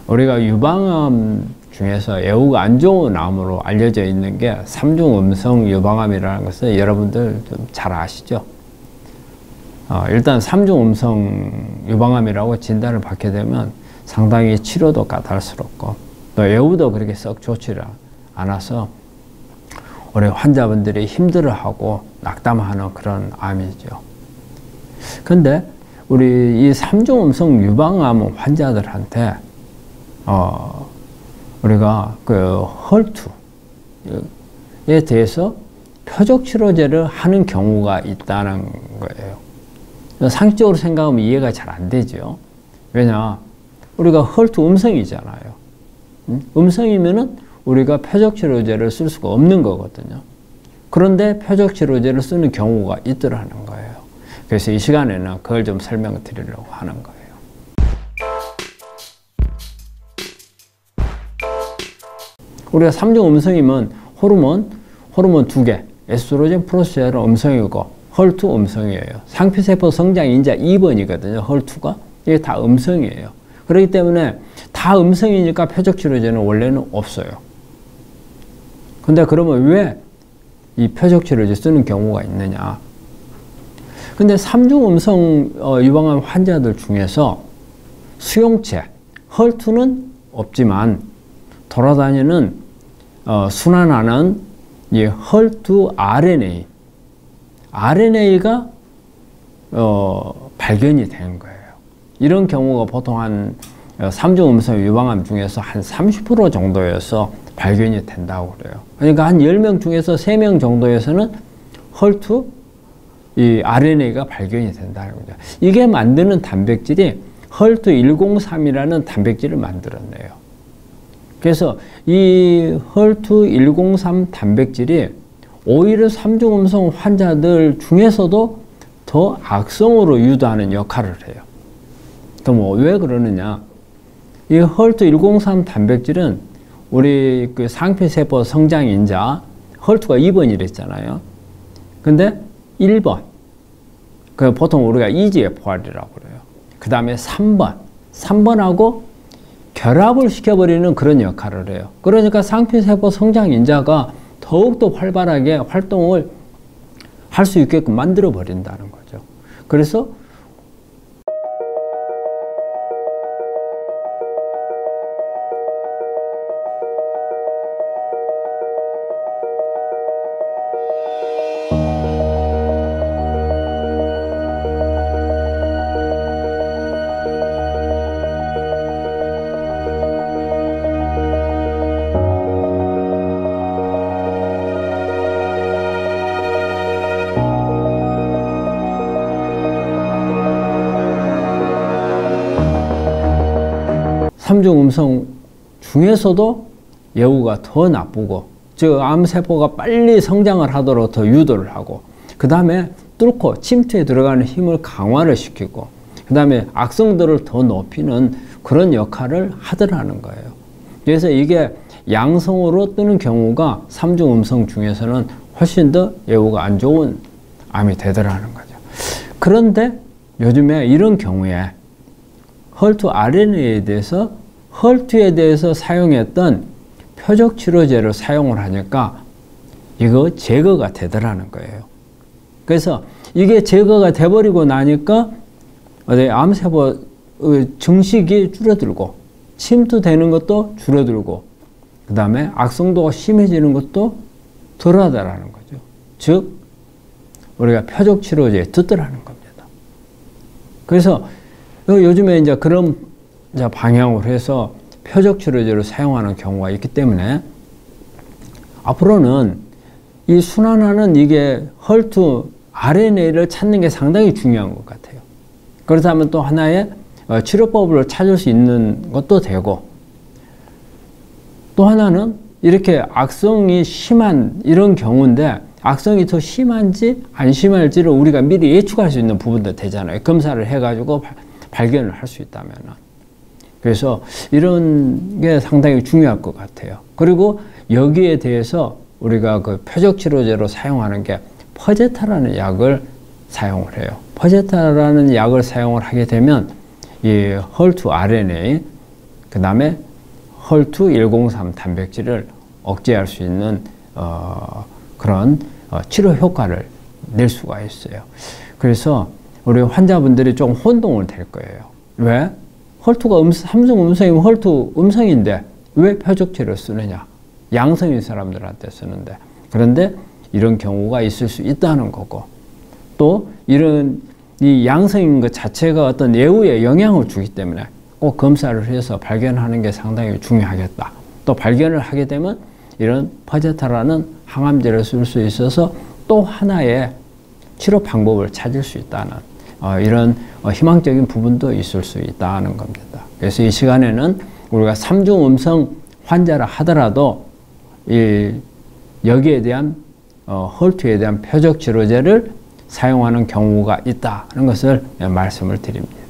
우리가 유방암 중에서 애우가 안 좋은 암으로 알려져 있는 게 삼중음성 유방암이라는 것을 여러분들 좀 잘 아시죠? 일단 삼중음성 유방암이라고 진단을 받게 되면 상당히 치료도 까다롭고 또 애우도 그렇게 썩 좋지를 않아서 우리 환자분들이 힘들어하고 낙담하는 그런 암이죠. 근데 우리 이 삼중음성 유방암 환자들한테 우리가 그 헐투에 대해서 표적 치료제를 하는 경우가 있다는 거예요. 상식적으로 생각하면 이해가 잘 안 되죠. 왜냐? 우리가 헐투 음성이잖아요. 음성이면은 우리가 표적 치료제를 쓸 수가 없는 거거든요. 그런데 표적 치료제를 쓰는 경우가 있더라는 거예요. 그래서 이 시간에는 그걸 좀 설명을 드리려고 하는 거예요. 우리가 삼중 음성이면 호르몬 2개, 에스트로겐, 프로스테론 음성이고 헐투 음성이에요. 상피세포 성장 인자 2번이거든요. 헐투가. 이게 다 음성이에요. 그렇기 때문에 다 음성이니까 표적 치료제는 원래는 없어요. 근데 그러면 왜 이 표적 치료제 쓰는 경우가 있느냐? 근데 삼중 음성 유방암 환자들 중에서 수용체, 헐투는 없지만 돌아다니는 순환하는 이 헐투 RNA가 발견이 된 거예요. 이런 경우가 보통 한 삼중 음성 유방암 중에서 한 30% 정도여서 발견이 된다고 그래요. 그러니까 한 10명 중에서 3명 정도에서는 헐투 이 RNA가 발견이 된다는 거죠. 이게 만드는 단백질이 헐투 103이라는 단백질을 만들어내요. 그래서 이 헐투 103 단백질이 오히려 삼중음성 환자들 중에서도 더 악성으로 유도하는 역할을 해요. 그럼 왜 그러느냐? 이 헐투 103 단백질은 우리 그 상피세포 성장 인자 헐투가 2번이랬잖아요. 근데 1번, 그 보통 우리가 EGFR이라고 그래요. 그 다음에 3번하고 결합을 시켜버리는 그런 역할을 해요. 그러니까 상피세포 성장 인자가 더욱더 활발하게 활동을 할 수 있게끔 만들어 버린다는 거죠. 그래서 삼중 음성 중에서도 예후가 더 나쁘고, 즉 암세포가 빨리 성장을 하도록 더 유도를 하고, 그 다음에 뚫고 침투에 들어가는 힘을 강화를 시키고, 그 다음에 악성도를 더 높이는 그런 역할을 하더라는 거예요. 그래서 이게 양성으로 뜨는 경우가 삼중 음성 중에서는 훨씬 더 예후가 안 좋은 암이 되더라는 거죠. 그런데 요즘에 이런 경우에 헐투 RNA에 대해서 헐투에 대해서 사용했던 표적 치료제를 사용을 하니까 이거 제거가 되더라는 거예요. 그래서 이게 제거가 돼버리고 나니까 암세포 증식이 줄어들고 침투되는 것도 줄어들고, 그 다음에 악성도가 심해지는 것도 덜하다라는 거죠. 즉 우리가 표적 치료제에 듣더라는 겁니다. 그래서 요즘에 이제 그런 방향으로 해서 표적 치료제를 사용하는 경우가 있기 때문에 앞으로는 이 순환하는 이게 헐투 RNA를 찾는 게 상당히 중요한 것 같아요. 그렇다면 또 하나의 치료법을 찾을 수 있는 것도 되고, 또 하나는 이렇게 악성이 심한 이런 경우인데 악성이 더 심한지 안 심할지를 우리가 미리 예측할 수 있는 부분도 되잖아요. 검사를 해가지고 발견을 할 수 있다면. 그래서 이런 게 상당히 중요할 것 같아요. 그리고 여기에 대해서 우리가 그 표적 치료제로 사용하는 게 퍼제타라는 약을 사용을 해요. 퍼제타라는 약을 사용을 하게 되면 이 헐투 RNA, 그 다음에 헐투103 단백질을 억제할 수 있는 그런 치료 효과를 낼 수가 있어요. 그래서 우리 환자분들이 좀 혼동을 될 거예요. 왜? 헐투가 삼중 음성이면 헐투 음성인데 왜 표적치를 쓰느냐? 양성인 사람들한테 쓰는데. 그런데 이런 경우가 있을 수 있다는 거고, 또 이런 이 양성인 것 자체가 어떤 예후에 영향을 주기 때문에 꼭 검사를 해서 발견하는 게 상당히 중요하겠다. 또 발견을 하게 되면 이런 퍼제타라는 항암제를 쓸 수 있어서 또 하나의 치료 방법을 찾을 수 있다는 이런 희망적인 부분도 있을 수 있다는 겁니다. 그래서 이 시간에는 우리가 삼중 음성 환자라 하더라도 여기에 대한 헐투에 대한 표적 치료제를 사용하는 경우가 있다는 것을 말씀을 드립니다.